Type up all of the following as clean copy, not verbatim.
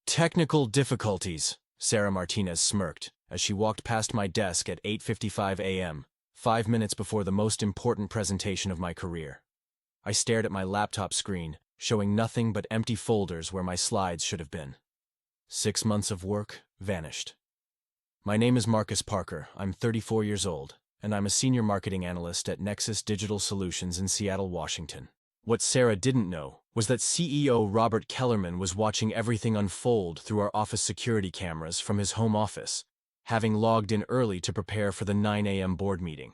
Technical difficulties, Sarah Martinez smirked as she walked past my desk at 8:55 a.m., 5 minutes before the most important presentation of my career. I stared at my laptop screen, showing nothing but empty folders where my slides should have been. 6 months of work vanished. My name is Marcus Parker. I'm 34 years old, and I'm a senior marketing analyst at Nexus Digital Solutions in Seattle, Washington. What Sarah didn't know was that CEO Robert Kellerman was watching everything unfold through our office security cameras from his home office, having logged in early to prepare for the 9 a.m. board meeting.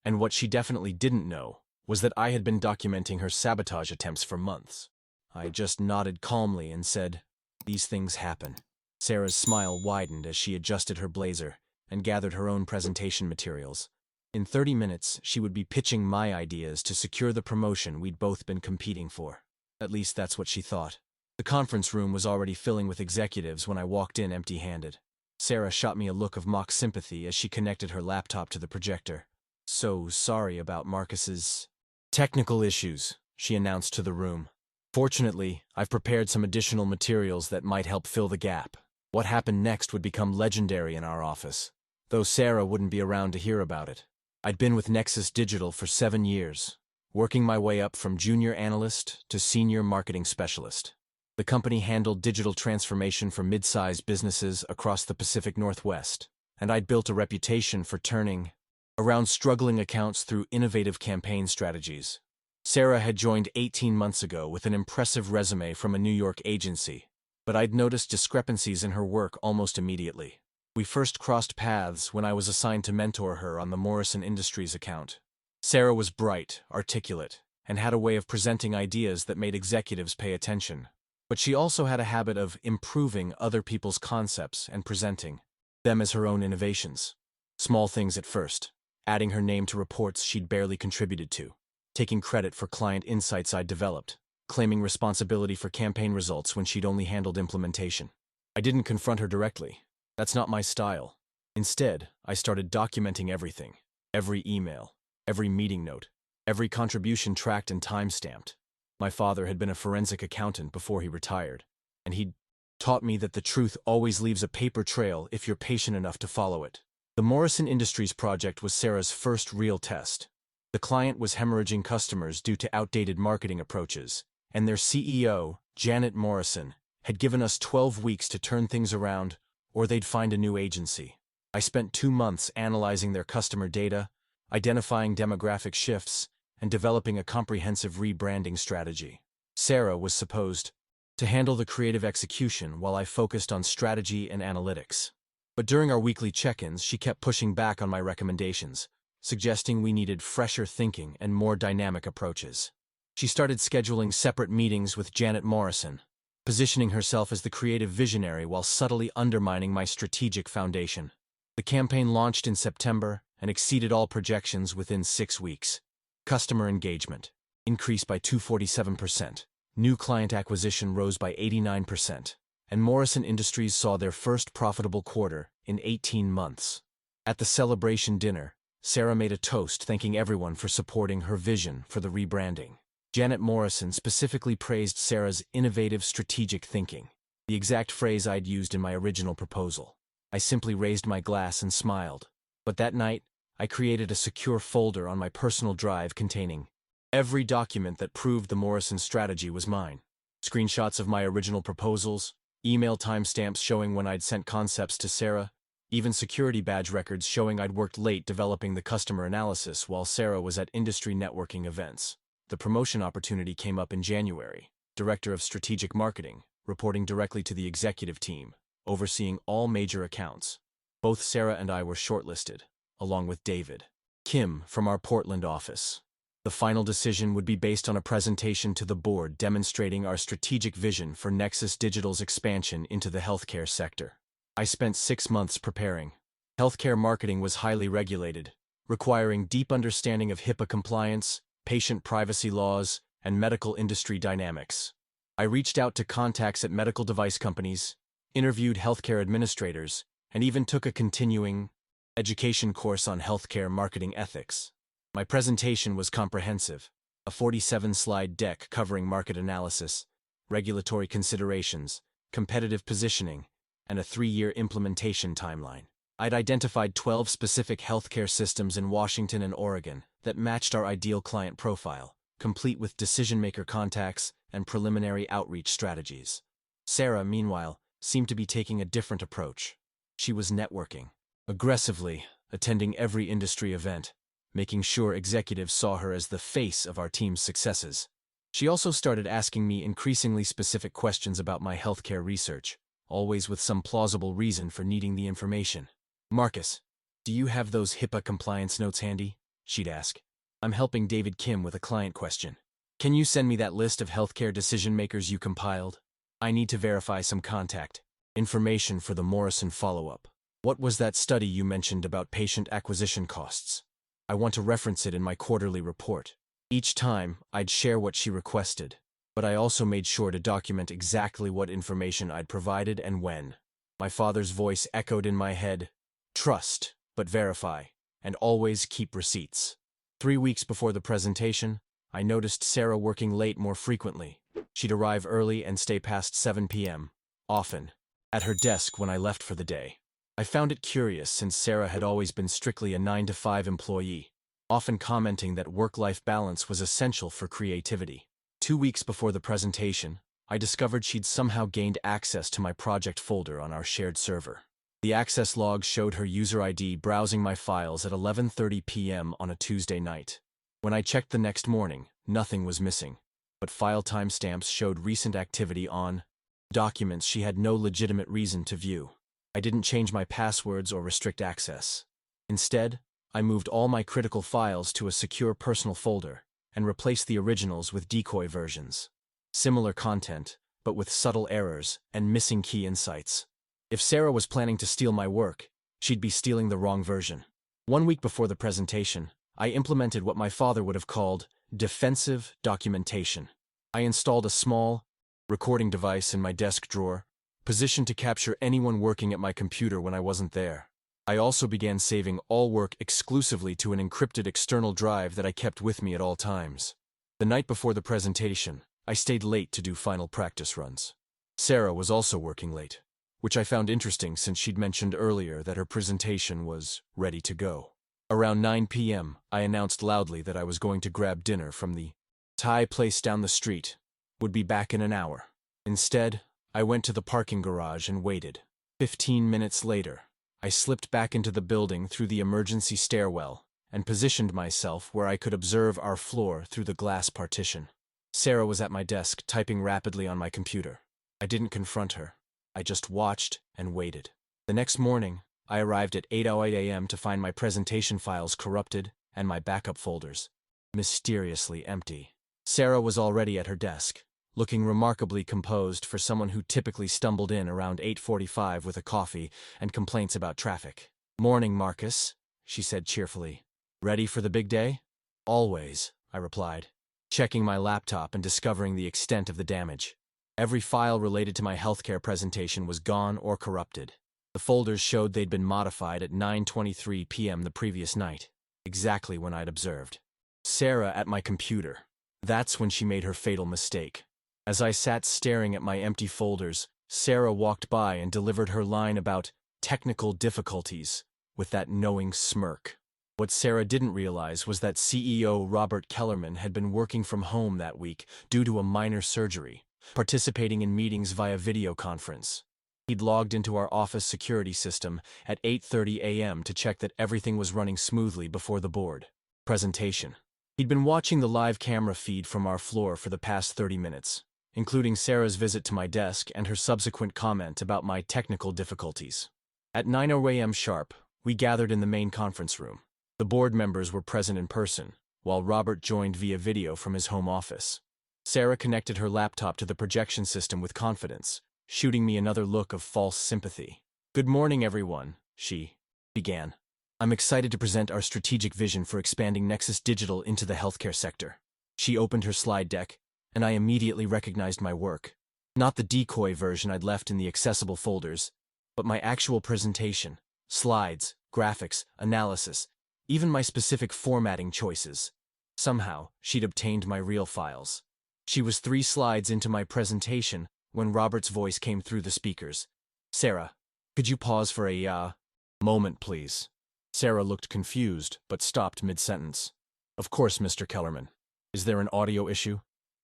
And what she definitely didn't know was that I had been documenting her sabotage attempts for months. I just nodded calmly and said, "These things happen." Sarah's smile widened as she adjusted her blazer and gathered her own presentation materials. In 30 minutes, she would be pitching my ideas to secure the promotion we'd both been competing for. At least that's what she thought. The conference room was already filling with executives when I walked in empty-handed. Sarah shot me a look of mock sympathy as she connected her laptop to the projector. "So sorry about Marcus's technical issues," she announced to the room. "Fortunately, I've prepared some additional materials that might help fill the gap." What happened next would become legendary in our office, though Sarah wouldn't be around to hear about it. I'd been with Nexus Digital for 7 years, working my way up from junior analyst to senior marketing specialist. The company handled digital transformation for mid-sized businesses across the Pacific Northwest, and I'd built a reputation for turning around struggling accounts through innovative campaign strategies. Sarah had joined 18 months ago with an impressive resume from a New York agency, but I'd noticed discrepancies in her work almost immediately. We first crossed paths when I was assigned to mentor her on the Morrison Industries account. Sarah was bright, articulate, and had a way of presenting ideas that made executives pay attention. But she also had a habit of improving other people's concepts and presenting them as her own innovations. Small things at first, adding her name to reports she'd barely contributed to, taking credit for client insights I'd developed, claiming responsibility for campaign results when she'd only handled implementation. I didn't confront her directly. That's not my style. Instead, I started documenting everything. Every email, every meeting note, every contribution tracked and time-stamped. My father had been a forensic accountant before he retired, and he'd taught me that the truth always leaves a paper trail if you're patient enough to follow it. The Morrison Industries project was Sarah's first real test. The client was hemorrhaging customers due to outdated marketing approaches, and their CEO, Janet Morrison, had given us 12 weeks to turn things around, or they'd find a new agency. I spent 2 months analyzing their customer data, identifying demographic shifts, and developing a comprehensive rebranding strategy. Sarah was supposed to handle the creative execution while I focused on strategy and analytics. But during our weekly check-ins, she kept pushing back on my recommendations, suggesting we needed fresher thinking and more dynamic approaches. She started scheduling separate meetings with Janet Morrison, positioning herself as the creative visionary while subtly undermining my strategic foundation. The campaign launched in September and exceeded all projections within 6 weeks. Customer engagement increased by 247%, new client acquisition rose by 89%, and Morrison Industries saw their first profitable quarter in 18 months. At the celebration dinner, Sarah made a toast thanking everyone for supporting her vision for the rebranding. Janet Morrison specifically praised Sarah's innovative strategic thinking, the exact phrase I'd used in my original proposal. I simply raised my glass and smiled. But that night, I created a secure folder on my personal drive containing every document that proved the Morrison strategy was mine. Screenshots of my original proposals, email timestamps showing when I'd sent concepts to Sarah, even security badge records showing I'd worked late developing the customer analysis while Sarah was at industry networking events. The promotion opportunity came up in January. Director of Strategic Marketing, reporting directly to the executive team, overseeing all major accounts. Both Sarah and I were shortlisted, along with David Kim from our Portland office. The final decision would be based on a presentation to the board demonstrating our strategic vision for Nexus Digital's expansion into the healthcare sector. I spent 6 months preparing. Healthcare marketing was highly regulated, requiring deep understanding of HIPAA compliance, patient privacy laws, and medical industry dynamics. I reached out to contacts at medical device companies, interviewed healthcare administrators, and even took a continuing education course on healthcare marketing ethics. My presentation was comprehensive, a 47-slide deck covering market analysis, regulatory considerations, competitive positioning, and a 3-year implementation timeline. I'd identified 12 specific healthcare systems in Washington and Oregon that matched our ideal client profile, complete with decision-maker contacts and preliminary outreach strategies. Sarah, meanwhile, seemed to be taking a different approach. She was networking, aggressively attending every industry event, making sure executives saw her as the face of our team's successes. She also started asking me increasingly specific questions about my healthcare research, always with some plausible reason for needing the information. "Marcus, do you have those HIPAA compliance notes handy?" she'd ask. "I'm helping David Kim with a client question. Can you send me that list of healthcare decision-makers you compiled? I need to verify some contact information for the Morrison follow-up. What was that study you mentioned about patient acquisition costs? I want to reference it in my quarterly report." Each time, I'd share what she requested, but I also made sure to document exactly what information I'd provided and when. My father's voice echoed in my head: "Trust, but verify, and always keep receipts." 3 weeks before the presentation, I noticed Sarah working late more frequently. She'd arrive early and stay past 7 p.m., often at her desk when I left for the day. I found it curious since Sarah had always been strictly a 9-to-5 employee, often commenting that work-life balance was essential for creativity. 2 weeks before the presentation, I discovered she'd somehow gained access to my project folder on our shared server. The access log showed her user ID browsing my files at 11:30 p.m. on a Tuesday night. When I checked the next morning, nothing was missing, but file timestamps showed recent activity on documents she had no legitimate reason to view. I didn't change my passwords or restrict access. Instead, I moved all my critical files to a secure personal folder and replaced the originals with decoy versions. Similar content, but with subtle errors and missing key insights. If Sarah was planning to steal my work, she'd be stealing the wrong version. 1 week before the presentation, I implemented what my father would have called defensive documentation. I installed a small recording device in my desk drawer, positioned to capture anyone working at my computer when I wasn't there. I also began saving all work exclusively to an encrypted external drive that I kept with me at all times. The night before the presentation, I stayed late to do final practice runs. Sarah was also working late, which I found interesting since she'd mentioned earlier that her presentation was ready to go. Around 9 p.m., I announced loudly that I was going to grab dinner from the Thai place down the street, would be back in an hour. Instead, I went to the parking garage and waited. 15 minutes later, I slipped back into the building through the emergency stairwell and positioned myself where I could observe our floor through the glass partition. Sarah was at my desk, typing rapidly on my computer. I didn't confront her. I just watched and waited. The next morning, I arrived at 8:08 a.m. to find my presentation files corrupted and my backup folders mysteriously empty. Sarah was already at her desk, looking remarkably composed for someone who typically stumbled in around 8:45 with a coffee and complaints about traffic. "Morning, Marcus," she said cheerfully. "Ready for the big day?" "Always," I replied, checking my laptop and discovering the extent of the damage. Every file related to my healthcare presentation was gone or corrupted. The folders showed they'd been modified at 9:23 p.m. the previous night, exactly when I'd observed. Sarah at my computer. That's when she made her fatal mistake. As I sat staring at my empty folders, Sarah walked by and delivered her line about technical difficulties with that knowing smirk. What Sarah didn't realize was that CEO Robert Kellerman had been working from home that week due to a minor surgery, participating in meetings via video conference. He'd logged into our office security system at 8:30 a.m. to check that everything was running smoothly before the board presentation. He'd been watching the live camera feed from our floor for the past 30 minutes, including Sarah's visit to my desk and her subsequent comment about my technical difficulties. At 9:00 a.m. sharp, we gathered in the main conference room. The board members were present in person, while Robert joined via video from his home office. Sarah connected her laptop to the projection system with confidence, shooting me another look of false sympathy. "Good morning, everyone," she began. "I'm excited to present our strategic vision for expanding Nexus Digital into the healthcare sector." She opened her slide deck, and I immediately recognized my work. Not the decoy version I'd left in the accessible folders, but my actual presentation, slides, graphics, analysis, even my specific formatting choices. Somehow, she'd obtained my real files. She was 3 slides into my presentation when Robert's voice came through the speakers. Sarah, could you pause for a moment, please? Sarah looked confused, but stopped mid-sentence. Of course, Mr. Kellerman. Is there an audio issue?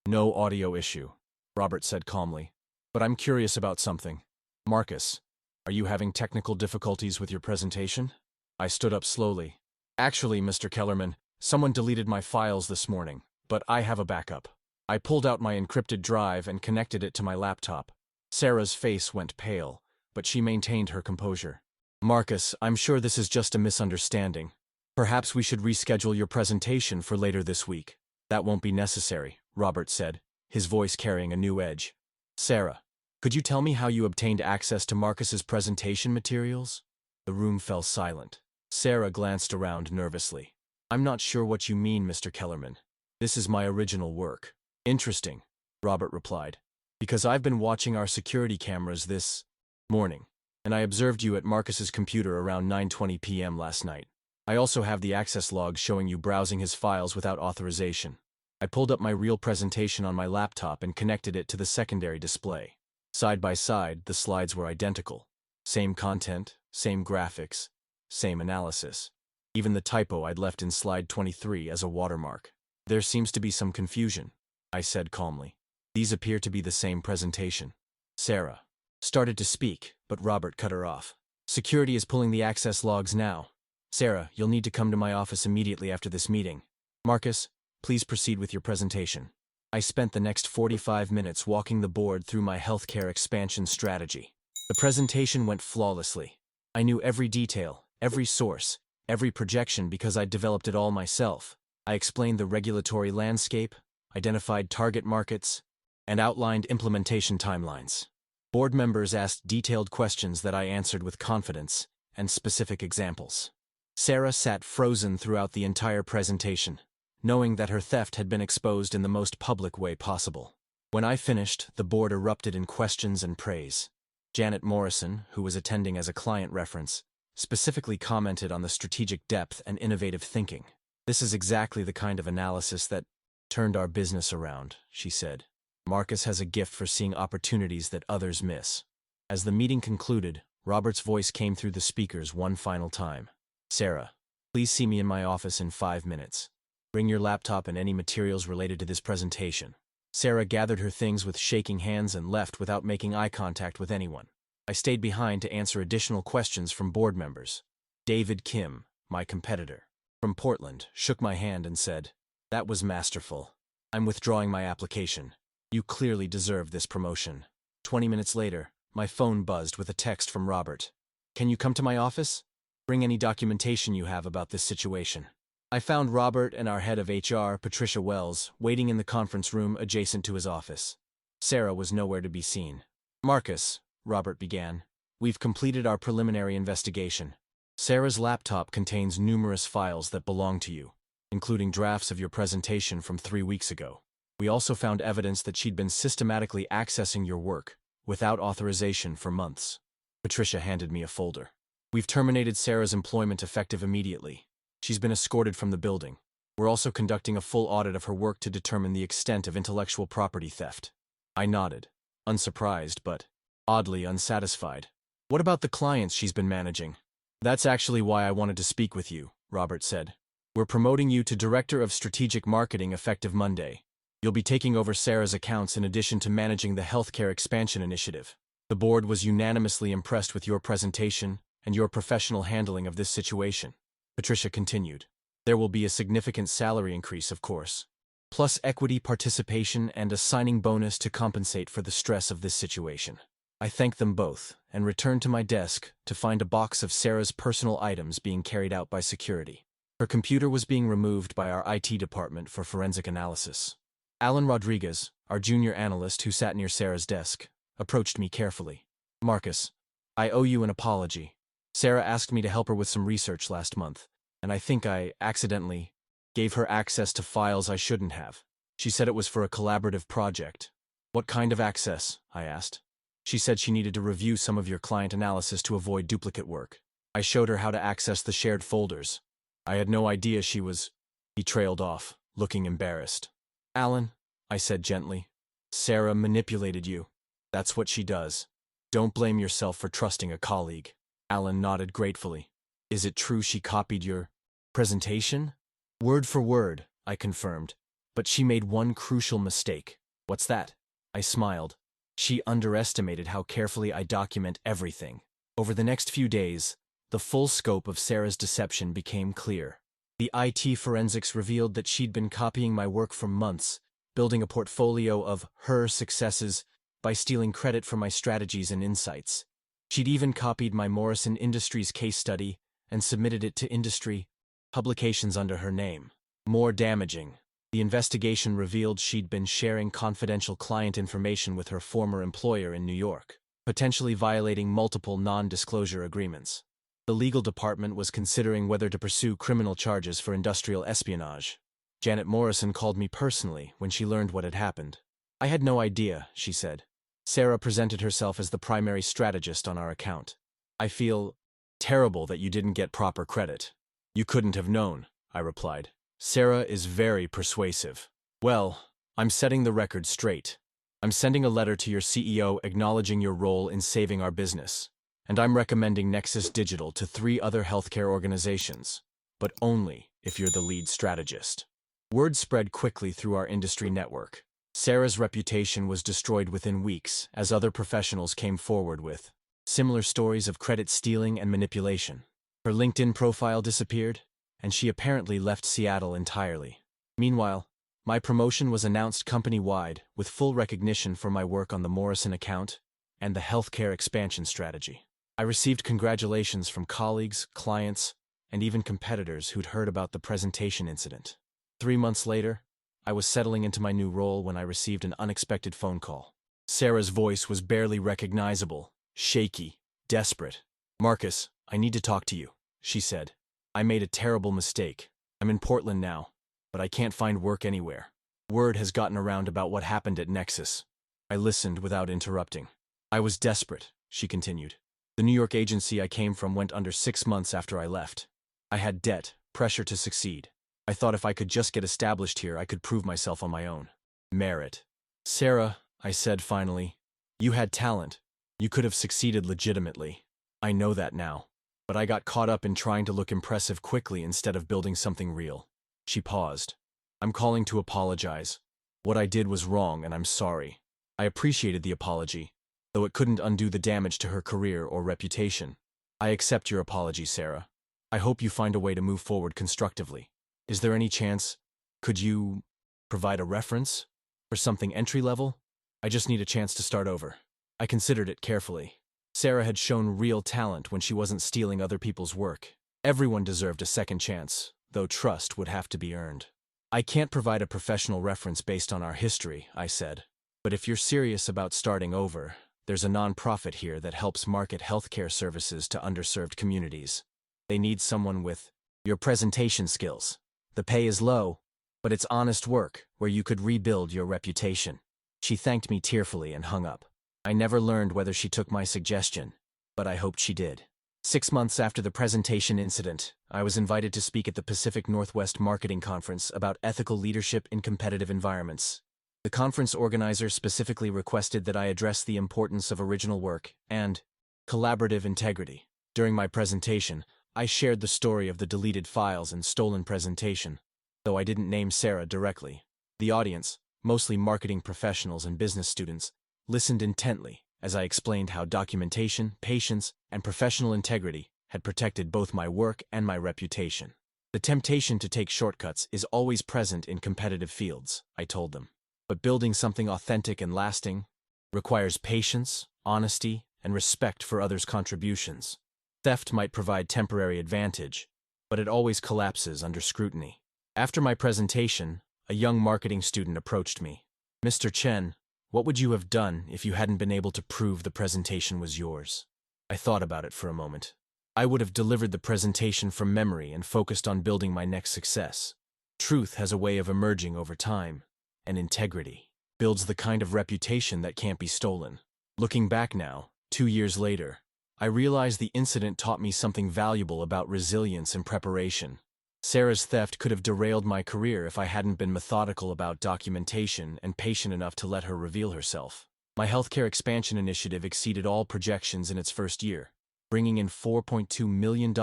No audio issue, Robert said calmly. But I'm curious about something. Marcus, are you having technical difficulties with your presentation? I stood up slowly. Actually, Mr. Kellerman, someone deleted my files this morning, but I have a backup. I pulled out my encrypted drive and connected it to my laptop. Sarah's face went pale, but she maintained her composure. Marcus, I'm sure this is just a misunderstanding. Perhaps we should reschedule your presentation for later this week. That won't be necessary, Robert said, his voice carrying a new edge. Sarah, could you tell me how you obtained access to Marcus's presentation materials? The room fell silent. Sarah glanced around nervously. I'm not sure what you mean, Mr. Kellerman. This is my original work. Interesting, Robert replied. Because I've been watching our security cameras this morning, and I observed you at Marcus's computer around 9:20 p.m. last night. I also have the access logs showing you browsing his files without authorization. I pulled up my real presentation on my laptop and connected it to the secondary display. Side by side, the slides were identical. Same content, same graphics, same analysis. Even the typo I'd left in slide 23 as a watermark. There seems to be some confusion, I said calmly. These appear to be the same presentation. Sarah started to speak, but Robert cut her off. Security is pulling the access logs now. Sarah, you'll need to come to my office immediately after this meeting. Marcus, please proceed with your presentation. I spent the next 45 minutes walking the board through my healthcare expansion strategy. The presentation went flawlessly. I knew every detail, every source, every projection because I'd developed it all myself. I explained the regulatory landscape, identified target markets, and outlined implementation timelines. Board members asked detailed questions that I answered with confidence and specific examples. Sarah sat frozen throughout the entire presentation, knowing that her theft had been exposed in the most public way possible. When I finished, the board erupted in questions and praise. Janet Morrison, who was attending as a client reference, specifically commented on the strategic depth and innovative thinking. This is exactly the kind of analysis that turned our business around, she said. Marcus has a gift for seeing opportunities that others miss. As the meeting concluded, Robert's voice came through the speakers one final time. Sarah, please see me in my office in 5 minutes. Bring your laptop and any materials related to this presentation. Sarah gathered her things with shaking hands and left without making eye contact with anyone. I stayed behind to answer additional questions from board members. David Kim, my competitor, from Portland, shook my hand and said, "That was masterful. I'm withdrawing my application. You clearly deserve this promotion." 20 minutes later, my phone buzzed with a text from Robert. "Can you come to my office? Bring any documentation you have about this situation." I found Robert and our head of HR, Patricia Wells, waiting in the conference room adjacent to his office. Sarah was nowhere to be seen. "Marcus," Robert began, "we've completed our preliminary investigation. Sarah's laptop contains numerous files that belong to you, including drafts of your presentation from 3 weeks ago. We also found evidence that she'd been systematically accessing your work, without authorization for months." Patricia handed me a folder. "We've terminated Sarah's employment effective immediately. She's been escorted from the building. We're also conducting a full audit of her work to determine the extent of intellectual property theft." I nodded, unsurprised but oddly unsatisfied. "What about the clients she's been managing?" "That's actually why I wanted to speak with you," Robert said. "We're promoting you to Director of Strategic Marketing effective Monday. You'll be taking over Sarah's accounts in addition to managing the healthcare expansion initiative. The board was unanimously impressed with your presentation and your professional handling of this situation." Patricia continued. "There will be a significant salary increase, of course, plus equity participation and a signing bonus to compensate for the stress of this situation." I thanked them both and returned to my desk to find a box of Sarah's personal items being carried out by security. Her computer was being removed by our IT department for forensic analysis. Alan Rodriguez, our junior analyst who sat near Sarah's desk, approached me carefully. "Marcus, I owe you an apology. Sarah asked me to help her with some research last month, and I think I accidentally gave her access to files I shouldn't have. She said it was for a collaborative project." "What kind of access?" I asked. "She said she needed to review some of your client analysis to avoid duplicate work. I showed her how to access the shared folders. I had no idea she was—" He trailed off, looking embarrassed. "Alan," I said gently, "Sarah manipulated you. That's what she does. Don't blame yourself for trusting a colleague. Alan nodded gratefully. Is it true she copied your presentation? Word for word, I confirmed. But she made one crucial mistake. What's that? I smiled. She underestimated how carefully I document everything. Over the next few days, the full scope of Sarah's deception became clear. The IT forensics revealed that she'd been copying my work for months, building a portfolio of her successes by stealing credit for my strategies and insights. She'd even copied my Morrison Industries case study and submitted it to industry publications under her name. More damaging, the investigation revealed she'd been sharing confidential client information with her former employer in New York, potentially violating multiple non-disclosure agreements. The legal department was considering whether to pursue criminal charges for industrial espionage. Janet Morrison called me personally when she learned what had happened. I had no idea, she said. Sarah presented herself as the primary strategist on our account. I feel terrible that you didn't get proper credit. You couldn't have known, I replied. Sarah is very persuasive. Well, I'm setting the record straight. I'm sending a letter to your CEO acknowledging your role in saving our business. And I'm recommending Nexus Digital to 3 other healthcare organizations, but only if you're the lead strategist. Word spread quickly through our industry network. Sarah's reputation was destroyed within weeks as other professionals came forward with similar stories of credit stealing and manipulation. Her LinkedIn profile disappeared, and she apparently left Seattle entirely. Meanwhile, my promotion was announced company-wide with full recognition for my work on the Morrison account and the healthcare expansion strategy. I received congratulations from colleagues, clients, and even competitors who'd heard about the presentation incident. 3 months later, I was settling into my new role when I received an unexpected phone call. Sarah's voice was barely recognizable, shaky, desperate. Marcus, I need to talk to you, she said. I made a terrible mistake. I'm in Portland now, but I can't find work anywhere. Word has gotten around about what happened at Nexus. I listened without interrupting. I was desperate, she continued. The New York agency I came from went under 6 months after I left. I had debt, pressure to succeed. I thought if I could just get established here, I could prove myself on my own. Merit. Sarah, I said finally, you had talent. You could have succeeded legitimately. I know that now. But I got caught up in trying to look impressive quickly instead of building something real. She paused. I'm calling to apologize. What I did was wrong, and I'm sorry. I appreciated the apology, though it couldn't undo the damage to her career or reputation. I accept your apology, Sarah. I hope you find a way to move forward constructively. Is there any chance, could you provide a reference for something entry-level? I just need a chance to start over. I considered it carefully. Sarah had shown real talent when she wasn't stealing other people's work. Everyone deserved a second chance, though trust would have to be earned. I can't provide a professional reference based on our history, I said. But if you're serious about starting over, there's a nonprofit here that helps market healthcare services to underserved communities. They need someone with your presentation skills. The pay is low, but it's honest work where you could rebuild your reputation. She thanked me tearfully and hung up. I never learned whether she took my suggestion, but I hoped she did. 6 months after the presentation incident, I was invited to speak at the Pacific Northwest Marketing Conference about ethical leadership in competitive environments. The conference organizer specifically requested that I address the importance of original work and collaborative integrity. During my presentation, I shared the story of the deleted files and stolen presentation, though I didn't name Sarah directly. The audience, mostly marketing professionals and business students, listened intently as I explained how documentation, patience, and professional integrity had protected both my work and my reputation. The temptation to take shortcuts is always present in competitive fields, I told them. But building something authentic and lasting requires patience, honesty, and respect for others' contributions. Theft might provide temporary advantage, but it always collapses under scrutiny. After my presentation, a young marketing student approached me. Mr. Chen, what would you have done if you hadn't been able to prove the presentation was yours? I thought about it for a moment. I would have delivered the presentation from memory and focused on building my next success. Truth has a way of emerging over time, and integrity builds the kind of reputation that can't be stolen. Looking back now, 2 years later, I realized the incident taught me something valuable about resilience and preparation. Sarah's theft could have derailed my career if I hadn't been methodical about documentation and patient enough to let her reveal herself. My healthcare expansion initiative exceeded all projections in its first year, bringing in $4.2 million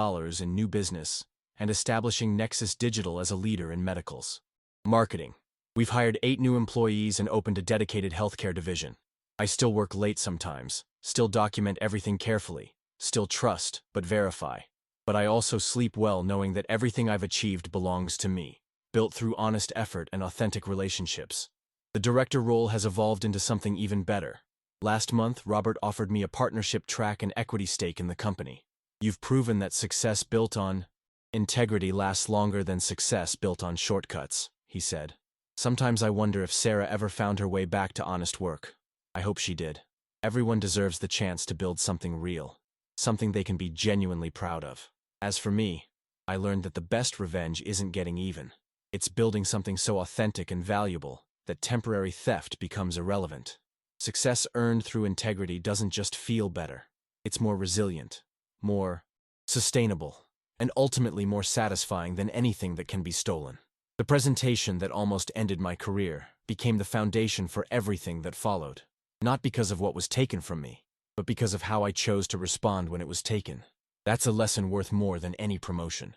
in new business and establishing Nexus Digital as a leader in medicals. Marketing. We've hired 8 new employees and opened a dedicated healthcare division. I still work late sometimes, still document everything carefully, still trust but verify. But I also sleep well knowing that everything I've achieved belongs to me, built through honest effort and authentic relationships. The director role has evolved into something even better. Last month, Robert offered me a partnership track and equity stake in the company. You've proven that success built on integrity lasts longer than success built on shortcuts, he said. Sometimes I wonder if Sarah ever found her way back to honest work. I hope she did. Everyone deserves the chance to build something real, something they can be genuinely proud of. As for me, I learned that the best revenge isn't getting even. It's building something so authentic and valuable that temporary theft becomes irrelevant. Success earned through integrity doesn't just feel better. It's more resilient, more sustainable, and ultimately more satisfying than anything that can be stolen. The presentation that almost ended my career became the foundation for everything that followed. Not because of what was taken from me, but because of how I chose to respond when it was taken. That's a lesson worth more than any promotion.